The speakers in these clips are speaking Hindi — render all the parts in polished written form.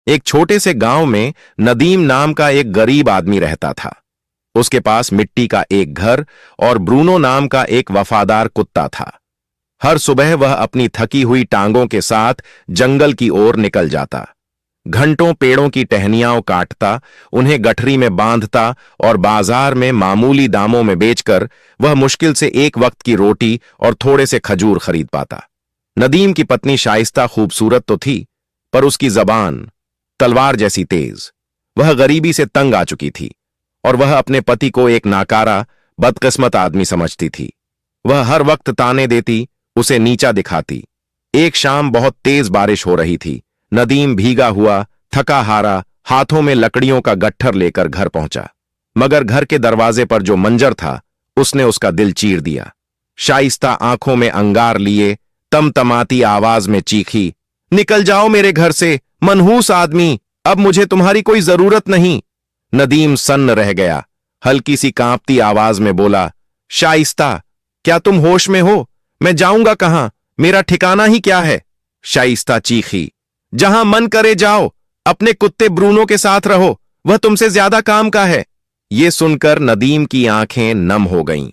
एक छोटे से गांव में नदीम नाम का एक गरीब आदमी रहता था। उसके पास मिट्टी का एक घर और ब्रूनो नाम का एक वफादार कुत्ता था। हर सुबह वह अपनी थकी हुई टांगों के साथ जंगल की ओर निकल जाता। घंटों पेड़ों की टहनियां काटता, उन्हें गठरी में बांधता और बाजार में मामूली दामों में बेचकर वह मुश्किल से एक वक्त की रोटी और थोड़े से खजूर खरीद पाता। नदीम की पत्नी शाइस्ता खूबसूरत तो थी, पर उसकी जबान तलवार जैसी तेज। वह गरीबी से तंग आ चुकी थी और वह अपने पति को एक नाकारा, बदकिस्मत आदमी समझती थी। वह हर वक्त ताने देती, उसे नीचा दिखाती। एक शाम बहुत तेज बारिश हो रही थी। नदीम भीगा हुआ, थका हारा, हाथों में लकड़ियों का गट्ठर लेकर घर पहुंचा। मगर घर के दरवाजे पर जो मंजर था, उसने उसका दिल चीर दिया। शाइस्ता आंखों में अंगार लिए तमतमाती आवाज में चीखी, निकल जाओ मेरे घर से, मनहूस आदमी, अब मुझे तुम्हारी कोई जरूरत नहीं। नदीम सन्न रह गया। हल्की सी कांपती आवाज में बोला, शाइस्ता, क्या तुम होश में हो? मैं जाऊंगा कहां? मेरा ठिकाना ही क्या है? शाइस्ता चीखी, जहां मन करे जाओ, अपने कुत्ते ब्रूनो के साथ रहो, वह तुमसे ज्यादा काम का है। यह सुनकर नदीम की आंखें नम हो गईं।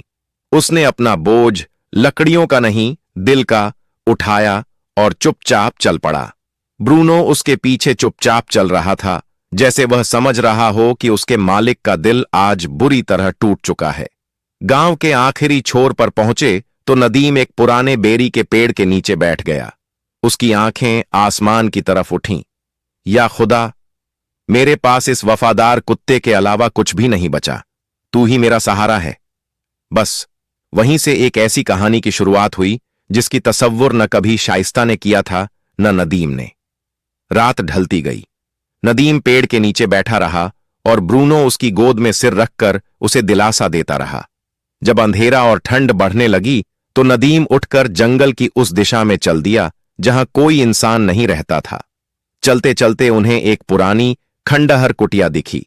उसने अपना बोझ, लकड़ियों का नहीं दिल का, उठाया और चुपचाप चल पड़ा। ब्रूनो उसके पीछे चुपचाप चल रहा था, जैसे वह समझ रहा हो कि उसके मालिक का दिल आज बुरी तरह टूट चुका है। गांव के आखिरी छोर पर पहुंचे तो नदीम एक पुराने बेरी के पेड़ के नीचे बैठ गया। उसकी आंखें आसमान की तरफ उठीं। या खुदा, मेरे पास इस वफादार कुत्ते के अलावा कुछ भी नहीं बचा, तू ही मेरा सहारा है। बस वहीं से एक ऐसी कहानी की शुरुआत हुई जिसकी तसव्वुर न कभी शाइस्ता ने किया था, न नदीम ने। रात ढलती गई। नदीम पेड़ के नीचे बैठा रहा और ब्रूनो उसकी गोद में सिर रखकर उसे दिलासा देता रहा। जब अंधेरा और ठंड बढ़ने लगी तो नदीम उठकर जंगल की उस दिशा में चल दिया जहां कोई इंसान नहीं रहता था। चलते चलते उन्हें एक पुरानी खंडहर कुटिया दिखी।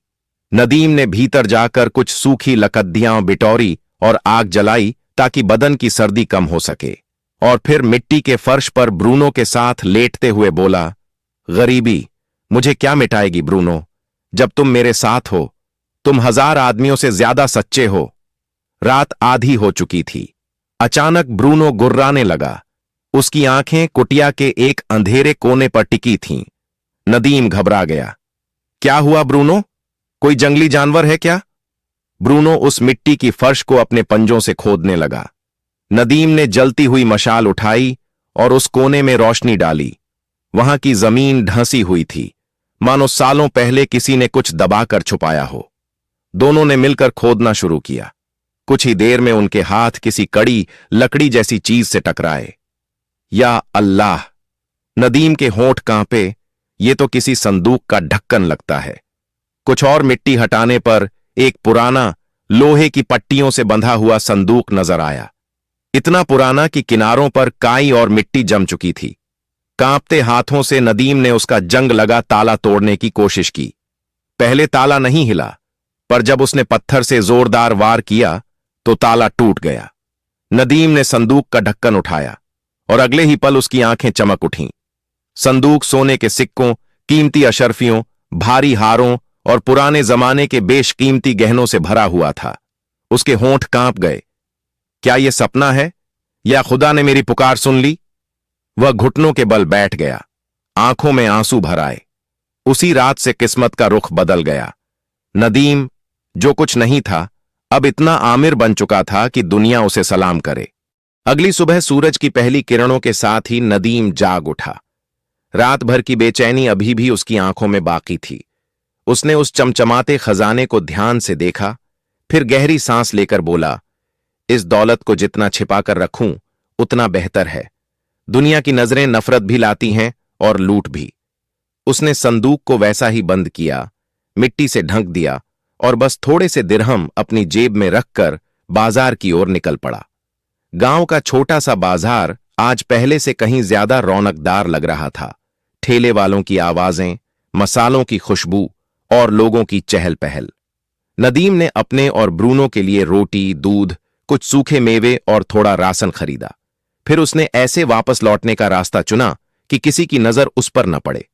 नदीम ने भीतर जाकर कुछ सूखी लकड़ियां बिटौरी और आग जलाई ताकि बदन की सर्दी कम हो सके, और फिर मिट्टी के फर्श पर ब्रूनो के साथ लेटते हुए बोला, गरीबी मुझे क्या मिटाएगी ब्रूनो? जब तुम मेरे साथ हो, तुम 1000 आदमियों से ज्यादा सच्चे हो। रात आधी हो चुकी थी। अचानक ब्रूनो गुर्राने लगा। उसकी आंखें कुटिया के एक अंधेरे कोने पर टिकी थीं। नदीम घबरा गया। क्या हुआ ब्रूनो? कोई जंगली जानवर है क्या? ब्रूनो उस मिट्टी की फर्श को अपने पंजों से खोदने लगा। नदीम ने जलती हुई मशाल उठाई और उस कोने में रोशनी डाली। वहां की जमीन ढंसी हुई थी, मानो सालों पहले किसी ने कुछ दबाकर छुपाया हो। दोनों ने मिलकर खोदना शुरू किया। कुछ ही देर में उनके हाथ किसी कड़ी लकड़ी जैसी चीज से टकराए। या अल्लाह! नदीम के होंठ कांपे। ये तो किसी संदूक का ढक्कन लगता है। कुछ और मिट्टी हटाने पर एक पुराना, लोहे की पट्टियों से बंधा हुआ संदूक नजर आया। इतना पुराना कि किनारों पर काई और मिट्टी जम चुकी थी। कांपते हाथों से नदीम ने उसका जंग लगा ताला तोड़ने की कोशिश की। पहले ताला नहीं हिला, पर जब उसने पत्थर से जोरदार वार किया तो ताला टूट गया। नदीम ने संदूक का ढक्कन उठाया और अगले ही पल उसकी आंखें चमक उठीं। संदूक सोने के सिक्कों, कीमती अशर्फियों, भारी हारों और पुराने जमाने के बेशकीमती गहनों से भरा हुआ था। उसके होंठ कांप गए। क्या यह सपना है या खुदा ने मेरी पुकार सुन ली? वह घुटनों के बल बैठ गया, आंखों में आंसू भर आए। उसी रात से किस्मत का रुख बदल गया। नदीम, जो कुछ नहीं था, अब इतना आमिर बन चुका था कि दुनिया उसे सलाम करे। अगली सुबह सूरज की पहली किरणों के साथ ही नदीम जाग उठा। रात भर की बेचैनी अभी भी उसकी आंखों में बाकी थी। उसने उस चमचमाते खजाने को ध्यान से देखा, फिर गहरी सांस लेकर बोला, इस दौलत को जितना छिपा कर रखूं उतना बेहतर है। दुनिया की नजरें नफरत भी लाती हैं और लूट भी। उसने संदूक को वैसा ही बंद किया, मिट्टी से ढक दिया और बस थोड़े से दिरहम अपनी जेब में रखकर बाजार की ओर निकल पड़ा। गांव का छोटा सा बाजार आज पहले से कहीं ज्यादा रौनकदार लग रहा था। ठेले वालों की आवाजें, मसालों की खुशबू और लोगों की चहल पहल। नदीम ने अपने और ब्रूनो के लिए रोटी, दूध, कुछ सूखे मेवे और थोड़ा राशन खरीदा। फिर उसने ऐसे वापस लौटने का रास्ता चुना कि किसी की नजर उस पर न पड़े।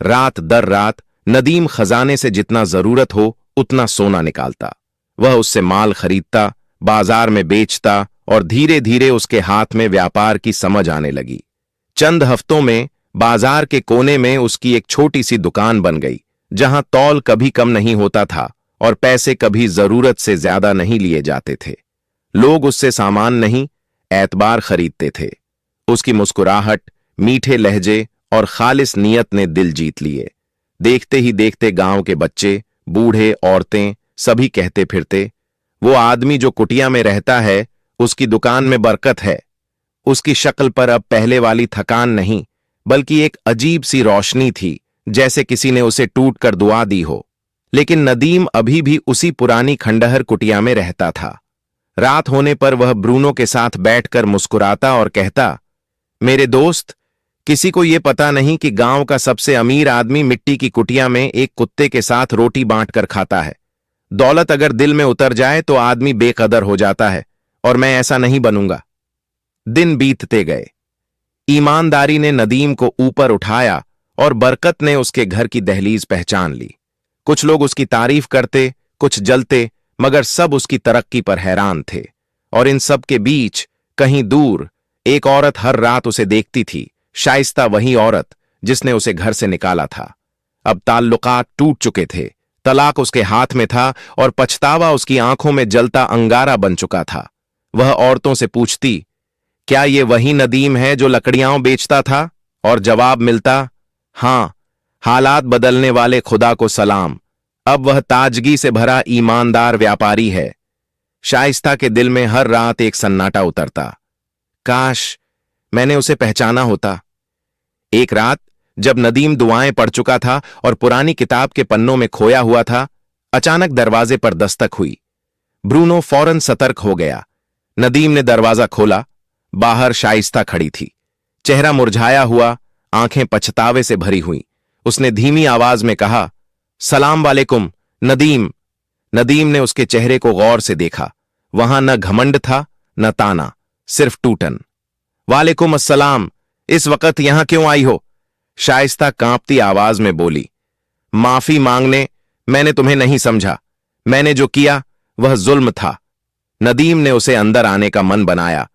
रात दर रात नदीम खजाने से जितना जरूरत हो उतना सोना निकालता। वह उससे माल खरीदता, बाजार में बेचता और धीरे धीरे उसके हाथ में व्यापार की समझ आने लगी। चंद हफ्तों में बाजार के कोने में उसकी एक छोटी सी दुकान बन गई, जहां तौल कभी कम नहीं होता था और पैसे कभी जरूरत से ज्यादा नहीं लिए जाते थे। लोग उससे सामान नहीं, एतबार खरीदते थे। उसकी मुस्कुराहट, मीठे लहजे और खालिस नियत ने दिल जीत लिए। देखते ही देखते गांव के बच्चे, बूढ़े, औरतें सभी कहते फिरते, वो आदमी जो कुटिया में रहता है, उसकी दुकान में बरकत है। उसकी शक्ल पर अब पहले वाली थकान नहीं, बल्कि एक अजीब सी रोशनी थी, जैसे किसी ने उसे टूट कर दुआ दी हो। लेकिन नदीम अभी भी उसी पुरानी खंडहर कुटिया में रहता था। रात होने पर वह ब्रूनो के साथ बैठकर मुस्कुराता और कहता, मेरे दोस्त, किसी को यह पता नहीं कि गांव का सबसे अमीर आदमी मिट्टी की कुटिया में एक कुत्ते के साथ रोटी बांटकर खाता है। दौलत अगर दिल में उतर जाए तो आदमी बेकदर हो जाता है, और मैं ऐसा नहीं बनूंगा। दिन बीतते गए। ईमानदारी ने नदीम को ऊपर उठाया और बरकत ने उसके घर की दहलीज पहचान ली। कुछ लोग उसकी तारीफ करते, कुछ जलते, मगर सब उसकी तरक्की पर हैरान थे। और इन सब के बीच कहीं दूर एक औरत हर रात उसे देखती थी, शाइस्ता, वही औरत जिसने उसे घर से निकाला था। अब ताल्लुकात टूट चुके थे, तलाक उसके हाथ में था और पछतावा उसकी आंखों में जलता अंगारा बन चुका था। वह औरतों से पूछती, क्या ये वही नदीम है जो लकड़ियां बेचता था? और जवाब मिलता, हां, हालात बदलने वाले खुदा को सलाम, अब वह ताजगी से भरा ईमानदार व्यापारी है। शाइस्ता के दिल में हर रात एक सन्नाटा उतरता, काश मैंने उसे पहचाना होता। एक रात जब नदीम दुआएं पढ़ चुका था और पुरानी किताब के पन्नों में खोया हुआ था, अचानक दरवाजे पर दस्तक हुई। ब्रूनो फौरन सतर्क हो गया। नदीम ने दरवाजा खोला। बाहर शाइस्ता खड़ी थी, चेहरा मुरझाया हुआ, आंखें पछतावे से भरी हुई। उसने धीमी आवाज में कहा, सलाम वालेकुम नदीम। नदीम ने उसके चेहरे को गौर से देखा। वहां न घमंड था, न ताना, सिर्फ टूटन। वालेकुम अस्सलाम, इस वक्त यहां क्यों आई हो? शाइस्ता कांपती आवाज में बोली, माफी मांगने, मैंने तुम्हें नहीं समझा। मैंने जो किया वह जुल्म था। नदीम ने उसे अंदर आने का मन बनाया,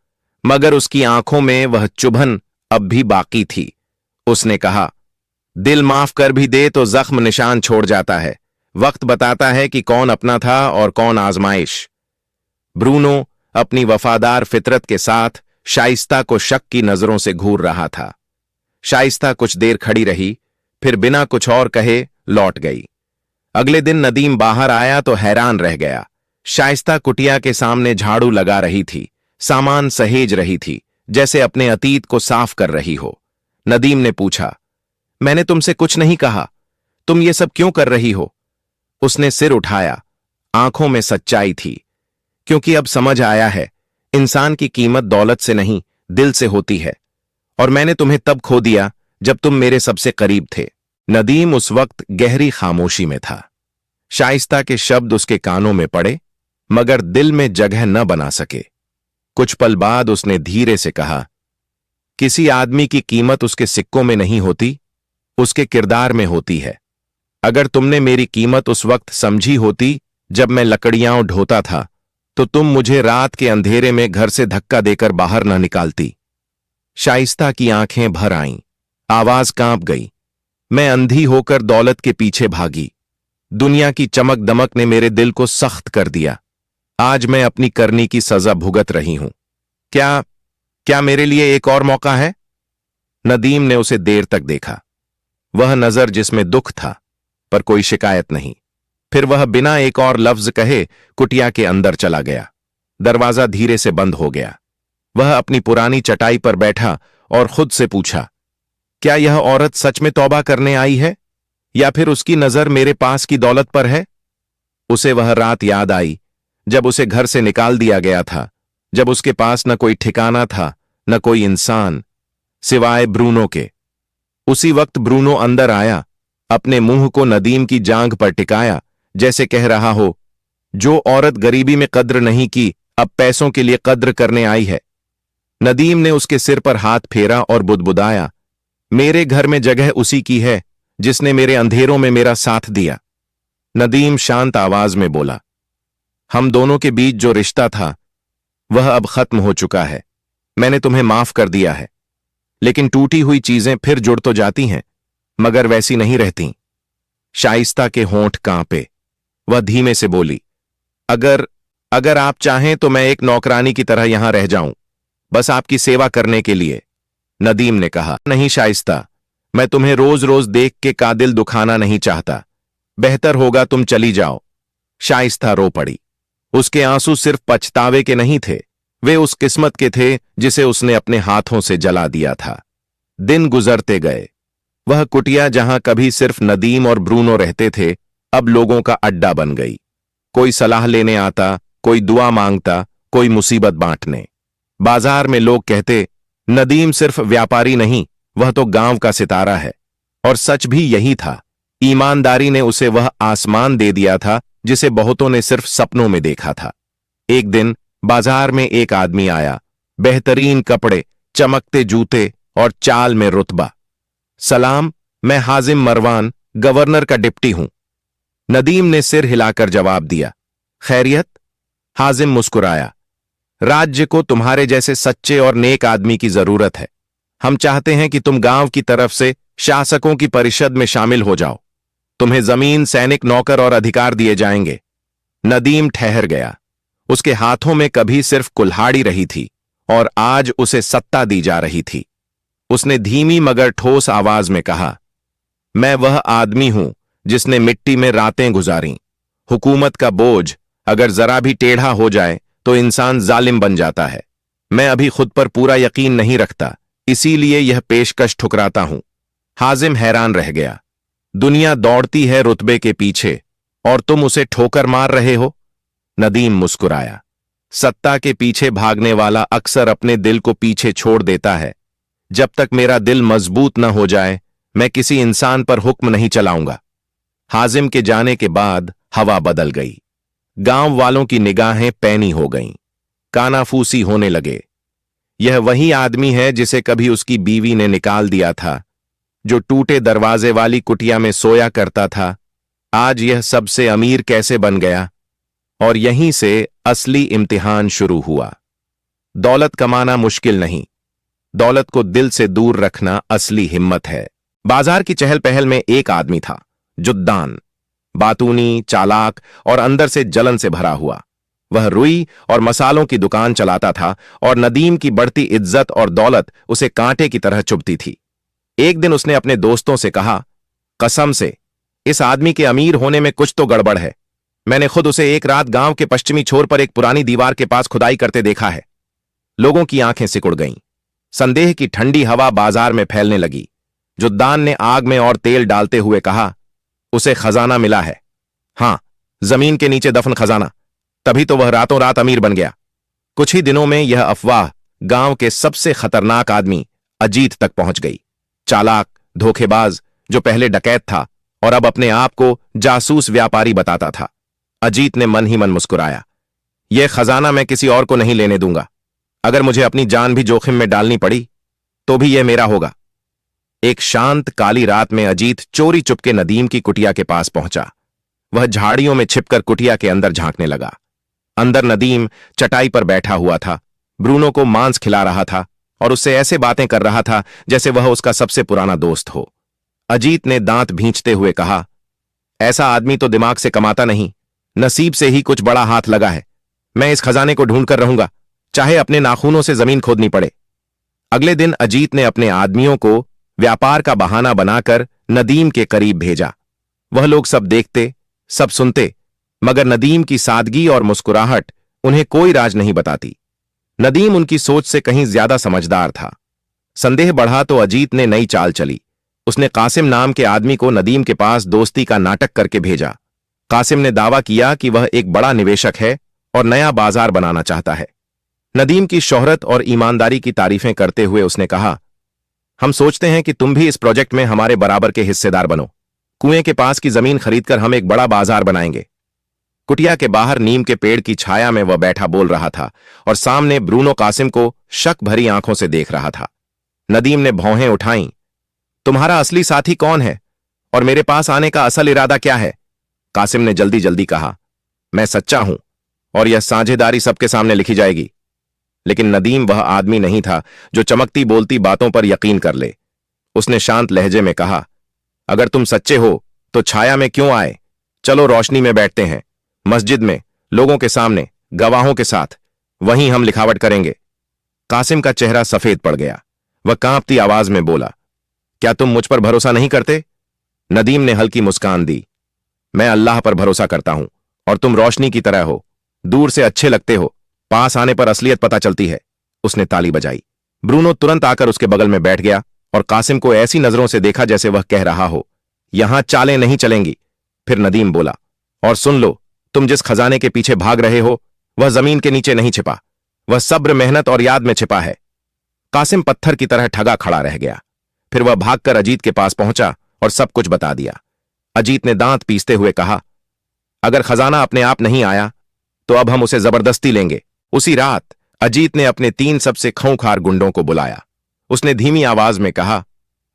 मगर उसकी आंखों में वह चुभन अब भी बाकी थी। उसने कहा, दिल माफ कर भी दे तो जख्म निशान छोड़ जाता है। वक्त बताता है कि कौन अपना था और कौन आजमाइश। ब्रूनो अपनी वफादार फितरत के साथ शाइस्ता को शक की नजरों से घूर रहा था। शाइस्ता कुछ देर खड़ी रही, फिर बिना कुछ और कहे लौट गई। अगले दिन नदीम बाहर आया तो हैरान रह गया। शाइस्ता कुटिया के सामने झाड़ू लगा रही थी, सामान सहेज रही थी, जैसे अपने अतीत को साफ कर रही हो। नदीम ने पूछा, मैंने तुमसे कुछ नहीं कहा, तुम ये सब क्यों कर रही हो? उसने सिर उठाया, आंखों में सच्चाई थी, क्योंकि अब समझ आया है, इंसान की कीमत दौलत से नहीं, दिल से होती है। और मैंने तुम्हें तब खो दिया जब तुम मेरे सबसे करीब थे। नदीम उस वक्त गहरी खामोशी में था। शाइस्ता के शब्द उसके कानों में पड़े, मगर दिल में जगह न बना सके। कुछ पल बाद उसने धीरे से कहा, किसी आदमी की कीमत उसके सिक्कों में नहीं होती, उसके किरदार में होती है। अगर तुमने मेरी कीमत उस वक्त समझी होती जब मैं लकड़ियां ढोता था, तो तुम मुझे रात के अंधेरे में घर से धक्का देकर बाहर न निकालती। शाइस्ता की आंखें भर आईं, आवाज कांप गई। मैं अंधी होकर दौलत के पीछे भागी। दुनिया की चमक दमक ने मेरे दिल को सख्त कर दिया। आज मैं अपनी करनी की सजा भुगत रही हूं। क्या मेरे लिए एक और मौका है? नदीम ने उसे देर तक देखा, वह नजर जिसमें दुख था पर कोई शिकायत नहीं। फिर वह बिना एक और लफ्ज कहे कुटिया के अंदर चला गया। दरवाजा धीरे से बंद हो गया। वह अपनी पुरानी चटाई पर बैठा और खुद से पूछा, क्या यह औरत सच में तौबा करने आई है, या फिर उसकी नजर मेरे पास की दौलत पर है? उसे वह रात याद आई जब उसे घर से निकाल दिया गया था, जब उसके पास न कोई ठिकाना था, न कोई इंसान, सिवाय ब्रूनो के। उसी वक्त ब्रूनो अंदर आया, अपने मुंह को नदीम की जांघ पर टिकाया, जैसे कह रहा हो, जो औरत गरीबी में कद्र नहीं की, अब पैसों के लिए कद्र करने आई है। नदीम ने उसके सिर पर हाथ फेरा और बुदबुदाया, मेरे घर में जगह उसी की है जिसने मेरे अंधेरों में मेरा साथ दिया। नदीम शांत आवाज में बोला, हम दोनों के बीच जो रिश्ता था वह अब खत्म हो चुका है। मैंने तुम्हें माफ कर दिया है, लेकिन टूटी हुई चीजें फिर जुड़ तो जाती हैं, मगर वैसी नहीं रहती। शाइस्ता के होंठ कांपे। वह धीमे से बोली, अगर अगर आप चाहें तो मैं एक नौकरानी की तरह यहां रह जाऊं, बस आपकी सेवा करने के लिए। नदीम ने कहा, नहीं शाइस्ता, मैं तुम्हें रोज रोज देख के का दिल दुखाना नहीं चाहता। बेहतर होगा तुम चली जाओ। शाइस्ता रो पड़ी। उसके आंसू सिर्फ पछतावे के नहीं थे, वे उस किस्मत के थे जिसे उसने अपने हाथों से जला दिया था। दिन गुजरते गए। वह कुटिया जहां कभी सिर्फ नदीम और ब्रूनो रहते थे, अब लोगों का अड्डा बन गई। कोई सलाह लेने आता, कोई दुआ मांगता, कोई मुसीबत बांटने। बाजार में लोग कहते, नदीम सिर्फ व्यापारी नहीं, वह तो गांव का सितारा है। और सच भी यही था। ईमानदारी ने उसे वह आसमान दे दिया था जिसे बहुतों ने सिर्फ सपनों में देखा था। एक दिन बाजार में एक आदमी आया, बेहतरीन कपड़े, चमकते जूते और चाल में रुतबा। सलाम, मैं हाजिम मरवान, गवर्नर का डिप्टी हूं। नदीम ने सिर हिलाकर जवाब दिया, खैरियत? हाजिम मुस्कुराया, राज्य को तुम्हारे जैसे सच्चे और नेक आदमी की जरूरत है। हम चाहते हैं कि तुम गांव की तरफ से शासकों की परिषद में शामिल हो जाओ। तुम्हें जमीन, सैनिक, नौकर और अधिकार दिए जाएंगे। नदीम ठहर गया। उसके हाथों में कभी सिर्फ कुल्हाड़ी रही थी और आज उसे सत्ता दी जा रही थी। उसने धीमी मगर ठोस आवाज में कहा, मैं वह आदमी हूं जिसने मिट्टी में रातें गुजारी। हुकूमत का बोझ अगर जरा भी टेढ़ा हो जाए तो इंसान जालिम बन जाता है। मैं अभी खुद पर पूरा यकीन नहीं रखता, इसीलिए यह पेशकश ठुकराता हूं। हाजिम हैरान रह गया। दुनिया दौड़ती है रुतबे के पीछे और तुम उसे ठोकर मार रहे हो? नदीम मुस्कुराया, सत्ता के पीछे भागने वाला अक्सर अपने दिल को पीछे छोड़ देता है। जब तक मेरा दिल मजबूत न हो जाए, मैं किसी इंसान पर हुक्म नहीं चलाऊंगा। हाजिम के जाने के बाद हवा बदल गई। गांव वालों की निगाहें पैनी हो गईं, कानाफूसी होने लगे। यह वही आदमी है जिसे कभी उसकी बीवी ने निकाल दिया था, जो टूटे दरवाजे वाली कुटिया में सोया करता था। आज यह सबसे अमीर कैसे बन गया? और यहीं से असली इम्तिहान शुरू हुआ। दौलत कमाना मुश्किल नहीं, दौलत को दिल से दूर रखना असली हिम्मत है। बाजार की चहल पहल में एक आदमी था, जुद्दान। बातूनी, चालाक और अंदर से जलन से भरा हुआ। वह रुई और मसालों की दुकान चलाता था और नदीम की बढ़ती इज्जत और दौलत उसे कांटे की तरह चुभती थी। एक दिन उसने अपने दोस्तों से कहा, कसम से इस आदमी के अमीर होने में कुछ तो गड़बड़ है। मैंने खुद उसे एक रात गांव के पश्चिमी छोर पर एक पुरानी दीवार के पास खुदाई करते देखा है। लोगों की आंखें सिकुड़ गईं। संदेह की ठंडी हवा बाजार में फैलने लगी। जुद्दान ने आग में और तेल डालते हुए कहा, उसे खजाना मिला है। हां, जमीन के नीचे दफन खजाना। तभी तो वह रातों रात अमीर बन गया। कुछ ही दिनों में यह अफवाह गांव के सबसे खतरनाक आदमी अजीत तक पहुंच गई। चालाक, धोखेबाज, जो पहले डकैत था और अब अपने आप को जासूस व्यापारी बताता था। अजीत ने मन ही मन मुस्कुराया, यह खजाना मैं किसी और को नहीं लेने दूंगा। अगर मुझे अपनी जान भी जोखिम में डालनी पड़ी तो भी यह मेरा होगा। एक शांत काली रात में अजीत चोरी चुपके नदीम की कुटिया के पास पहुंचा। वह झाड़ियों में छिपकर कुटिया के अंदर झांकने लगा। अंदर नदीम चटाई पर बैठा हुआ था, ब्रूनो को मांस खिला रहा था और उससे ऐसे बातें कर रहा था जैसे वह उसका सबसे पुराना दोस्त हो। अजीत ने दांत भींचते हुए कहा, ऐसा आदमी तो दिमाग से कमाता नहीं, नसीब से ही कुछ बड़ा हाथ लगा है। मैं इस खजाने को ढूंढ कर रहूंगा, चाहे अपने नाखूनों से जमीन खोदनी पड़े। अगले दिन अजीत ने अपने आदमियों को व्यापार का बहाना बनाकर नदीम के करीब भेजा। वह लोग सब देखते, सब सुनते, मगर नदीम की सादगी और मुस्कुराहट उन्हें कोई राज नहीं बताती। नदीम उनकी सोच से कहीं ज्यादा समझदार था। संदेह बढ़ा तो अजीत ने नई चाल चली। उसने कासिम नाम के आदमी को नदीम के पास दोस्ती का नाटक करके भेजा। कासिम ने दावा किया कि वह एक बड़ा निवेशक है और नया बाजार बनाना चाहता है। नदीम की शोहरत और ईमानदारी की तारीफें करते हुए उसने कहा, हम सोचते हैं कि तुम भी इस प्रोजेक्ट में हमारे बराबर के हिस्सेदार बनो। कुएं के पास की जमीन खरीदकर हम एक बड़ा बाजार बनाएंगे। कुटिया के बाहर नीम के पेड़ की छाया में वह बैठा बोल रहा था और सामने ब्रूनो कासिम को शक भरी आंखों से देख रहा था। नदीम ने भौहें उठाईं। तुम्हारा असली साथी कौन है? और मेरे पास आने का असल इरादा क्या है? कासिम ने जल्दी जल्दी कहा, मैं सच्चा हूं और यह साझेदारी सबके सामने लिखी जाएगी। लेकिन नदीम वह आदमी नहीं था जो चमकती बोलती बातों पर यकीन कर ले। उसने शांत लहजे में कहा, अगर तुम सच्चे हो तो छाया में क्यों आए? चलो रोशनी में बैठते हैं, मस्जिद में, लोगों के सामने, गवाहों के साथ, वहीं हम लिखावट करेंगे। कासिम का चेहरा सफेद पड़ गया। वह कांपती आवाज में बोला, क्या तुम मुझ पर भरोसा नहीं करते? नदीम ने हल्की मुस्कान दी, मैं अल्लाह पर भरोसा करता हूं और तुम रोशनी की तरह हो, दूर से अच्छे लगते हो, पास आने पर असलियत पता चलती है। उसने ताली बजाई। ब्रूनो तुरंत आकर उसके बगल में बैठ गया और कासिम को ऐसी नजरों से देखा जैसे वह कह रहा हो, यहां चालें नहीं चलेंगी। फिर नदीम बोला, और सुन लो, तुम जिस खजाने के पीछे भाग रहे हो वह जमीन के नीचे नहीं छिपा, वह सब्र, मेहनत और याद में छिपा है। कासिम पत्थर की तरह ठगा खड़ा रह गया। फिर वह भागकर अजीत के पास पहुंचा और सब कुछ बता दिया। अजीत ने दांत पीसते हुए कहा, अगर खजाना अपने आप नहीं आया तो अब हम उसे जबरदस्ती लेंगे। उसी रात अजीत ने अपने 3 सबसे खूंखार गुंडों को बुलाया। उसने धीमी आवाज में कहा,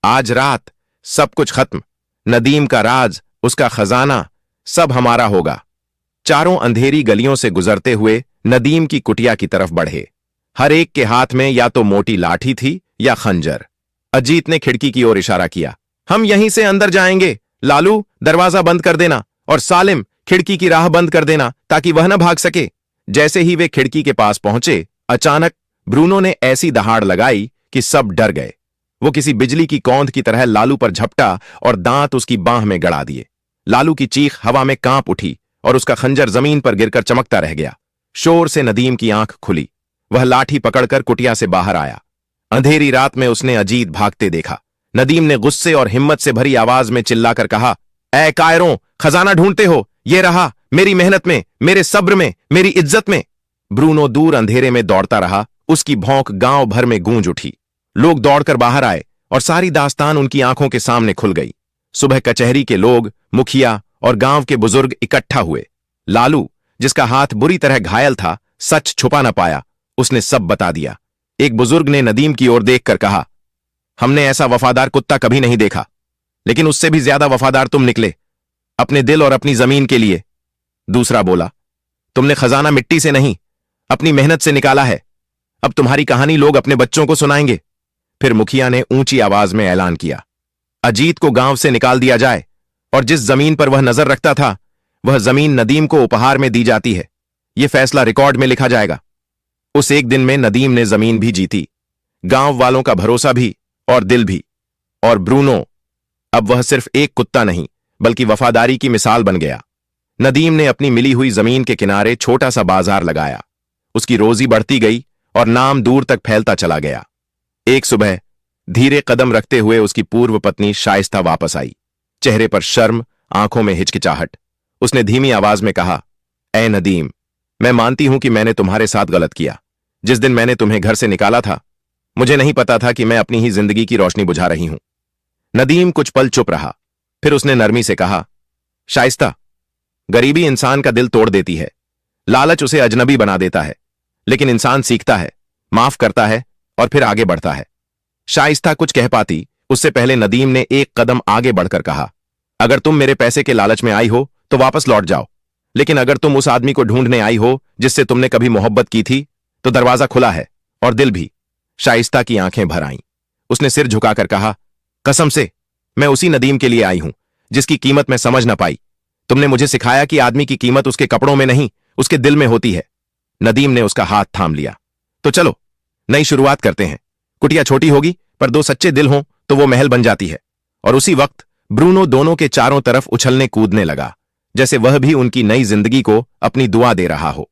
आज रात सब कुछ खत्म, नदीम का राज, उसका खजाना, सब हमारा होगा। चारों अंधेरी गलियों से गुजरते हुए नदीम की कुटिया की तरफ बढ़े। हर एक के हाथ में या तो मोटी लाठी थी या खंजर। अजीत ने खिड़की की ओर इशारा किया, हम यहीं से अंदर जाएंगे। लालू, दरवाजा बंद कर देना, और सालिम, खिड़की की राह बंद कर देना ताकि वह न भाग सके। जैसे ही वे खिड़की के पास पहुंचे, अचानक ब्रूनो ने ऐसी दहाड़ लगाई कि सब डर गए। वो किसी बिजली की कौंध की तरह लालू पर झपटा और दांत उसकी बांह में गड़ा दिए। लालू की चीख हवा में कांप उठी और उसका खंजर जमीन पर गिरकर चमकता रह गया। शोर से नदीम की आंख खुली। वह लाठी पकड़कर कुटिया से बाहर आया। अंधेरी रात में उसने अजीत भागते देखा। नदीम ने गुस्से और हिम्मत से भरी आवाज में चिल्लाकर कहा, ऐ कायरों, खजाना ढूंढते हो? ये रहा, मेरी मेहनत में, मेरे सब्र में, मेरी इज्जत में। ब्रूनो दूर अंधेरे में दौड़ता रहा। उसकी भौंक गांव भर में गूंज उठी। लोग दौड़कर बाहर आए और सारी दास्तान उनकी आंखों के सामने खुल गई। सुबह कचहरी के लोग, मुखिया और गांव के बुजुर्ग इकट्ठा हुए। लालू, जिसका हाथ बुरी तरह घायल था, सच छुपा न पाया। उसने सब बता दिया। एक बुजुर्ग ने नदीम की ओर देखकर कहा, हमने ऐसा वफादार कुत्ता कभी नहीं देखा, लेकिन उससे भी ज्यादा वफादार तुम निकले, अपने दिल और अपनी जमीन के लिए। दूसरा बोला, तुमने खजाना मिट्टी से नहीं, अपनी मेहनत से निकाला है। अब तुम्हारी कहानी लोग अपने बच्चों को सुनाएंगे। फिर मुखिया ने ऊंची आवाज में ऐलान किया, अजीत को गांव से निकाल दिया जाए और जिस जमीन पर वह नजर रखता था वह जमीन नदीम को उपहार में दी जाती है। यह फैसला रिकॉर्ड में लिखा जाएगा। उस एक दिन में नदीम ने जमीन भी जीती, गांव वालों का भरोसा भी और दिल भी। और ब्रूनो, अब वह सिर्फ एक कुत्ता नहीं बल्कि वफादारी की मिसाल बन गया। नदीम ने अपनी मिली हुई जमीन के किनारे छोटा सा बाजार लगाया। उसकी रोजी बढ़ती गई और नाम दूर तक फैलता चला गया। एक सुबह धीरे कदम रखते हुए उसकी पूर्व पत्नी शाइस्ता वापस आई। चेहरे पर शर्म, आंखों में हिचकिचाहट। उसने धीमी आवाज में कहा, ऐ नदीम, मैं मानती हूं कि मैंने तुम्हारे साथ गलत किया। जिस दिन मैंने तुम्हें घर से निकाला था, मुझे नहीं पता था कि मैं अपनी ही जिंदगी की रोशनी बुझा रही हूं। नदीम कुछ पल चुप रहा। फिर उसने नरमी से कहा, शाइस्ता, गरीबी इंसान का दिल तोड़ देती है, लालच उसे अजनबी बना देता है, लेकिन इंसान सीखता है, माफ करता है और फिर आगे बढ़ता है। शाइस्ता कुछ कह पाती उससे पहले नदीम ने एक कदम आगे बढ़कर कहा, अगर तुम मेरे पैसे के लालच में आई हो तो वापस लौट जाओ, लेकिन अगर तुम उस आदमी को ढूंढने आई हो जिससे तुमने कभी मोहब्बत की थी तो दरवाजा खुला है और दिल भी। शाइस्ता की आंखें भर आईं। उसने सिर झुकाकर कहा, कसम से मैं उसी नदीम के लिए आई हूं जिसकी कीमत मैं समझ न पाई। तुमने मुझे सिखाया कि आदमी की कीमत उसके कपड़ों में नहीं, उसके दिल में होती है। नदीम ने उसका हाथ थाम लिया। तो चलो नई शुरुआत करते हैं। कुटिया छोटी होगी पर 2 सच्चे दिल हों तो वो महल बन जाती है। और उसी वक्त ब्रूनो दोनों के चारों तरफ उछलने कूदने लगा, जैसे वह भी उनकी नई जिंदगी को अपनी दुआ दे रहा हो।